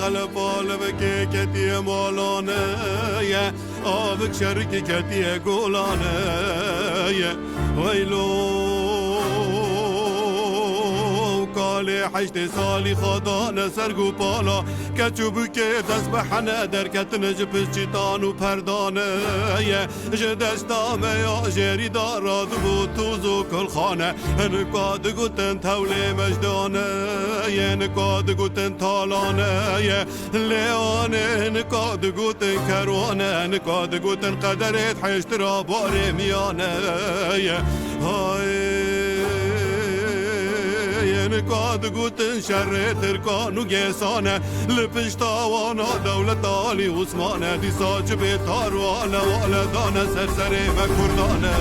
خلفال بکی کتی مالانه آبک شرکی کتی گولانه ویلو کالی 8 سالی خدا سرگو پالا کچو بکه دست به حنه در کتن جپس چیتان و پردانه جدستامه یا جری داراد بود توزو کل خانه نکاد گوتن تولی مجدانه نکاد گوتن تالانه لیانه نکاد گوتن کروانه نکاد گوتن قدرت حشت را باره میانه های نکاد گوتن شر ترکان و گیسانه لپشتاوانا دولت آلی عثمانه دی ساج بیتار و والدانه سرسره و کردانه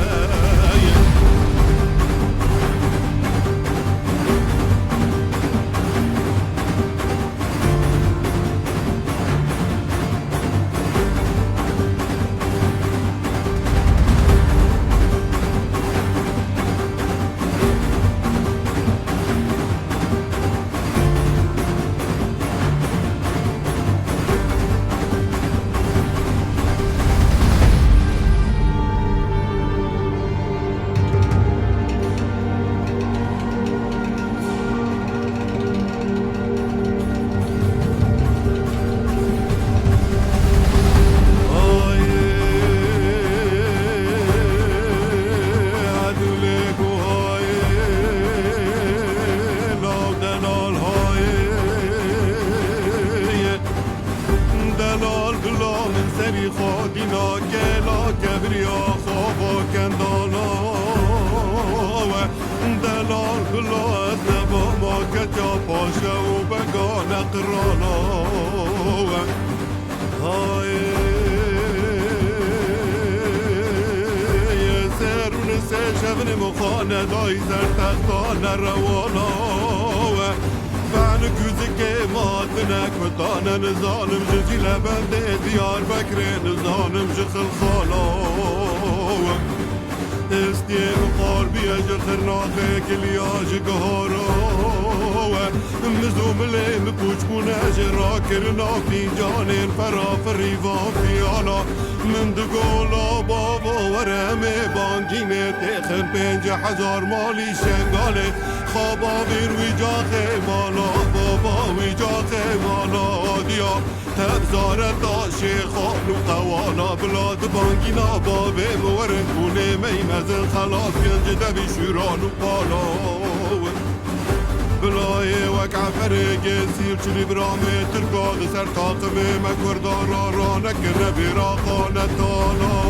شبن مخانه دای زر تختان روانا فعن كوزك ماتنك وطانا ظالم جزي لبند ديار بكر ظالم جخل خالا استيم قاربي اجر خرناخك الياج قهارا مزوم لي مكوش بونا جراكر نافي جانين فرا فريفان فيانا من دقولا بابا ورمي بانجيني تخن 5000 مالي شنگالي خوابا بير ويجا خيمالا بابا ويجا خيمالا ديا تبزار تاشي خانو قوالا بلاد بانجينا بابي مورن كوني ميمزن خلاص ينجد بشوران وقالا بلای وک عفرگ سیر چلی برامه ترکاد سر تاقمه مکردان را رانک نبیرا خانتانا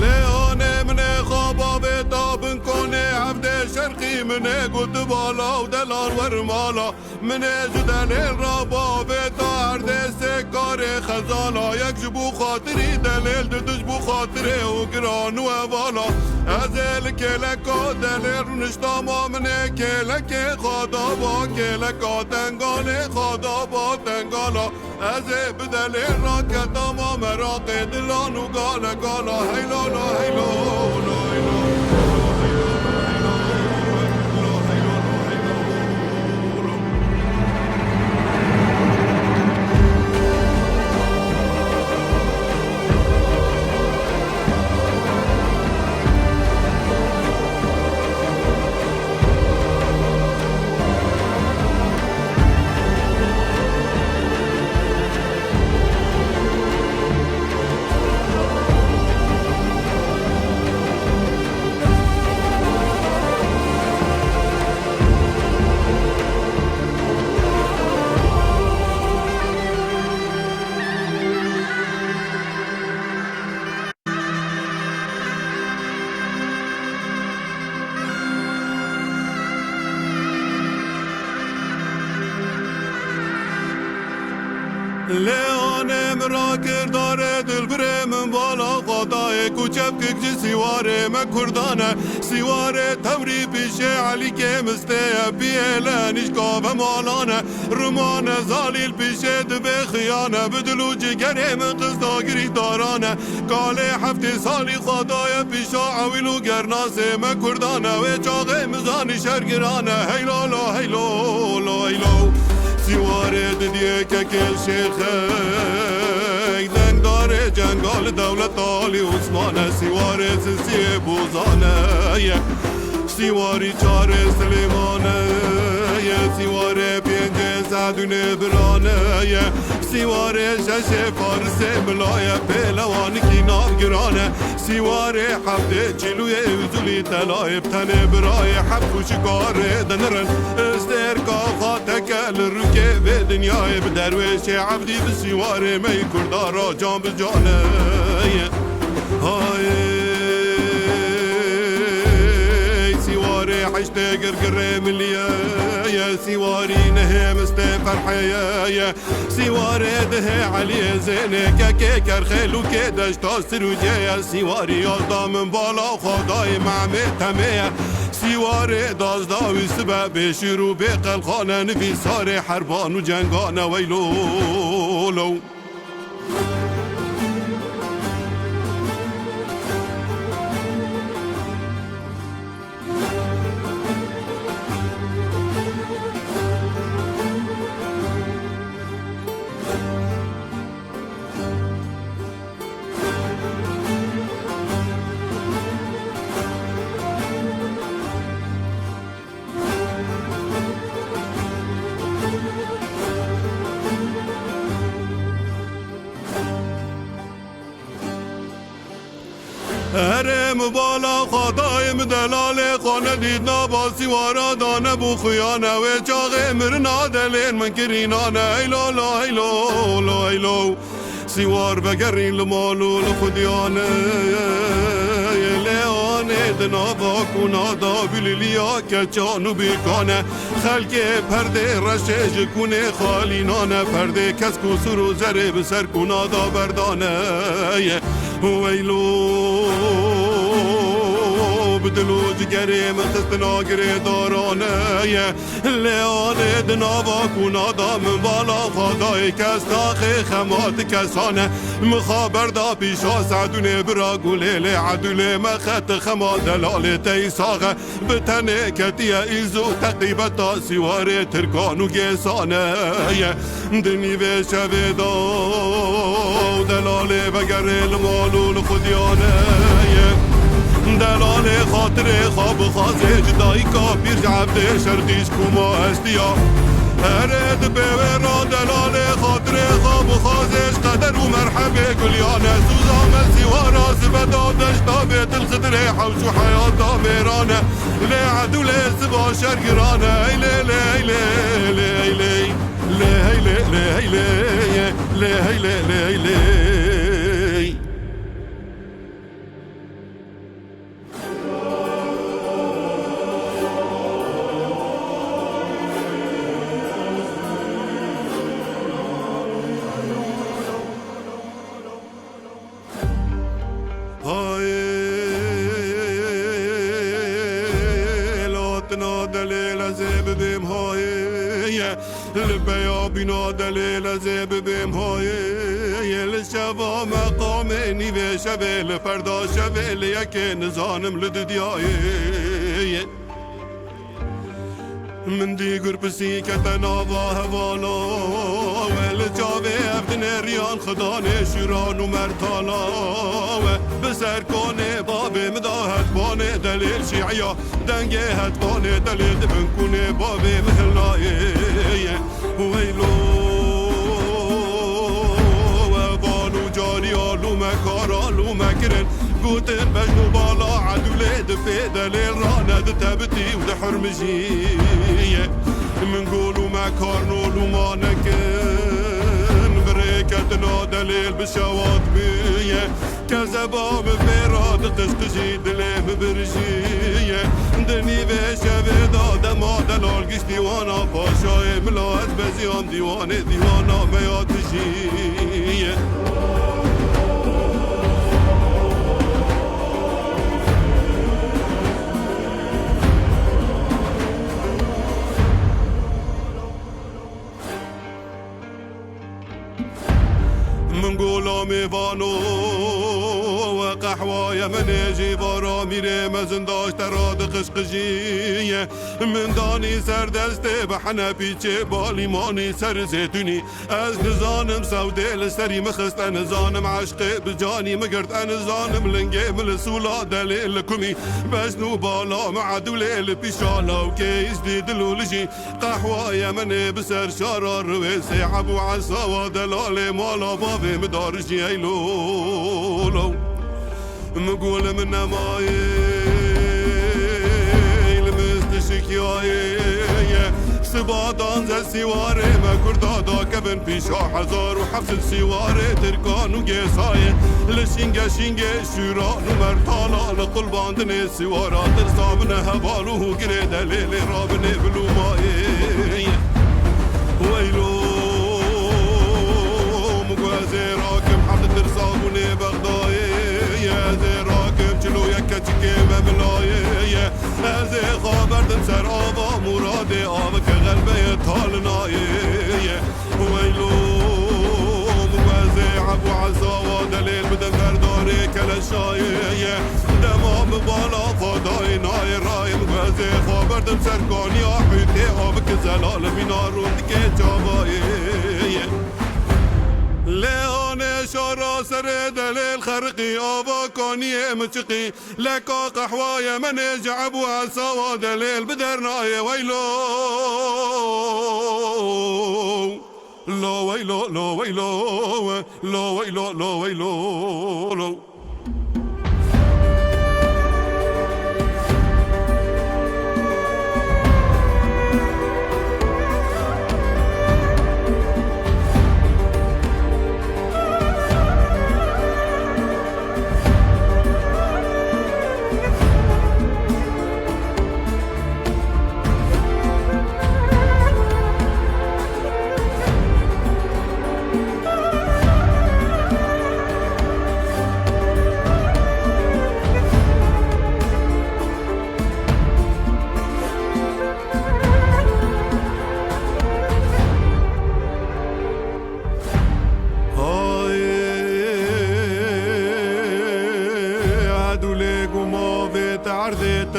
لیانه منه خوابا بیتابن کنه عبد شرقی منه گود بالا و دلار ورمالا منه جدلیل را با بیتا عرده کار خزانا یک جبو خاطری دلیل ددش بو خاطره و گران و والا ازل کلکا دلیل نشتاما منه کلک خدا با کلکا تنگانه خدا با تنگالا از بدلیل را کتاما مراق دلان و گالا گالا هیلالا هیلالا لیانم را کرداره دل برم بالا خدای کوچب که سیواره مکردانه سیواره تمری پیش علی که مسته بیلنش گاو مالانه رمان زالیل پیش دبه خیانه بدلو جگره من قصداگری دارانه کاله 7 سالی خدای پیشا عویلو گرناسه مکردانه و چاقه مزانی شرگرانه هیلالا هیلالا هیلو سواره دیگه که شیخه دنگ داره جنگال دولت آلی عثمانه سواره سیسی بوزانه سواری چار سلیمانه سواره پینج زدونه برانه سواره شش فارس ملای پهلوان کی نام گرانه سواره هفته چلوی اوزولی طلایب تنه برای حب شکاره دنرن استرکا خاتکل روکه به دنیای بدرویش عبدی بسواره می کردارا جان بجانه های عشت قرقر مليا يا سواري نهم استفرحيا يا سواري ده علي زينك كيكر خيلو كدش تاسرو يا سواري يالدا من بالا خداي معمي تميا سواري داز داوي سبب شروع بقل خانه نفي ساري حربان وجنگان ويلو لو هرم بالا خدایم دلال خانه دید نباسی وارا دانه بو خیانه و چاق مرنا دلین من کرینانه ایلو لا ایلو لا ایلو سیوار بگرین لمالو لخودیانه لیانه دنابا کنادا بلیلیا که چانو بیکانه خلق پرده رشج کنه خالینانه پرده کس کسر و زره بسر کنادا بردانه ویلو بدلو جگری من خستنا گری دارانه لیانه دنابا کنادا من بالا خدای کس تاخی خمات کسانه مخابر دا پیشا سعدونه برا گولیل عدول مخط خما دلال تیساغه بتنه کتیه ایزو تقیبتا سواره ترکانو گیسانه دنی به شوه دا دلاله بگره المالول خودیانه دلال خاطر خواب خازه جدایی کا پیر عبد شرقیش کما هستیا هرد بیورا دلال خاطر خواب خازش قدر و مرحبه گلیانه سوزام سیوارا زبدا دشتا بیت الخدر حوش و حیاتا میرانه لی عدو لی سبا شرگرانه ایلی لی لی لی لی لی لی لی لی لی لی لبيا بنا دليل زيب بمهاي الشبا مقام نيفي شبيل فردا شبيل يكين زانم لددياي من دي قربسي كتنابا هوالا والجاوي افدن ريان خداني شيران ومرتالا بسر كوني بابي مداهت باني دليل شيعيا دنگي هت باني دليل دبن كوني بابي مهلاي ويلو وبانو جاري آلو مكار آلو مكرن قوتن بجنو بالا عدولي دفي دليل رانا دتبتي ودحرمجي من قولو مكار نولو ما نكن بريكتنا دليل بشوات بيه كذبا بفيراد قشقشي دليم برجي دني بيشة بيدا دما دلال قش ديوانا باشاي ملاعت بزيام ديواني ديوانا مياتجي من قولا ميفانو وقح قحوايا مناجي بارا ميري مزنداش تراد قشقجية من داني سر دسته بحنا بيچه باليماني سر زيتوني از نزانم سودي لسري مخست انزانم عشق بجاني مقرد انزانم لنجي من سولا دليل كمي بسنو بالا مع دوليل بيشالا وكيس دي دلولجي قحوايا مني بسر شرار ويسي عبو عسا ودلالي مالا بابي مدارجي ايلولو مقول من نمايل مستشكياي سبادان زل سواري ما كردادا كبن بيشا حزار وحبس السواري تركان وقيساي لشينجا شينجا شورا نمرتالا لقلبان دني سوارا ترسابنا هبالو قريد ليلي رابني بلو ماي ويلو مقوازي راكم حمد ترسابوني بغداي يا زي راكب جلو يكا تشكيمة ملاي ازي خابردم سر آبا مرادي آبك غلبي طالناي ويلو موازي عبو عزا ودليل بدم برداري كلشاي دمام بالا فضاي ناي راي موازي خابردم سر كوني حيتي آبك زلال بنارون دكي جاباي لياني شارع سر دليل خرقي آبا كوني مشقي لكا قحوايا من جعبو عسا ودليل بدرناي ويلو لا ويلو لا ويلو لا ويلو لا ويلو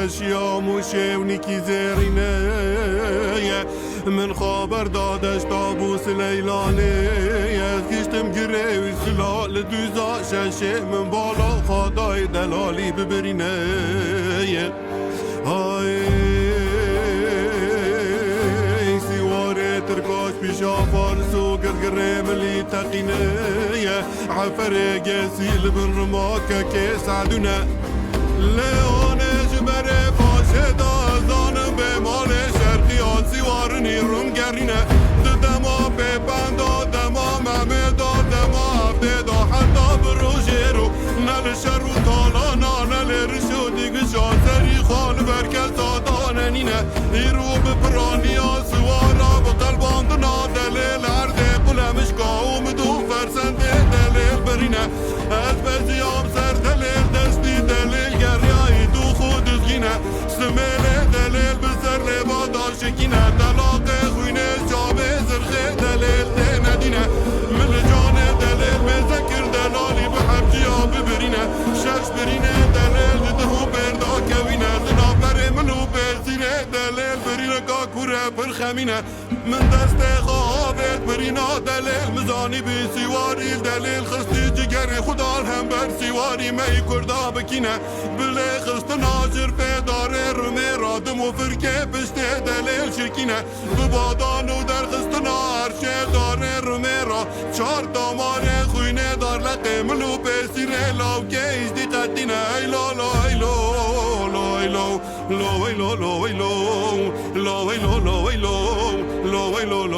تشيام وشيونيكي زيريني من خبر دادش طابوس ليلاني خيشتم قري وسلال دوزا شاشي من بالا خداي دلالي ببريني هاي سواري تركاش بيشا فارسو قرقري ملي تقيني عفري قاسيل بالرماكة كيس عدونا ليوني جبري باشي دازانم بمال شرقي سوارني روم قرينه دما ببندا دما ممدا دما عبدا حتى بروجيرو نل شرو طالانا نل رشو ديگ شاسري خال بركل ساداننينه ايرو ببرانيا سوارا بقلبان دنا دليل عرده قلمش قاوم دو فرسند دليل برينه از بزيام سر دليل دستي دليل قرياي دو خود زغينه سميله دليل بسر لبادا شكينه دلاقه خوينه جابه زرخه دليل ندينه من جانه دليل بذكر دلالي بحبجيا ببرينه شش برينه دليل دهو بردا كوينه زنابر منو بزينه دليل برينه كاكوره برخمينه من دست خوابت برينه دليل مزاني بسواري دليل خستي جگري خدا هم بر سواري مي كردا بكينه بلي خست ناجر فدار رمي رادم وفركه بشته دليل شركينه ببادان و در خستنا عرشه دار رمي را چار دامار خوينه دار لقملو بسيره لاو كيش دي قدينه ايلو لا ايلو لا ايلو لا ويلو لا ويلو لا ويلو لا ويلو لا ويلو لا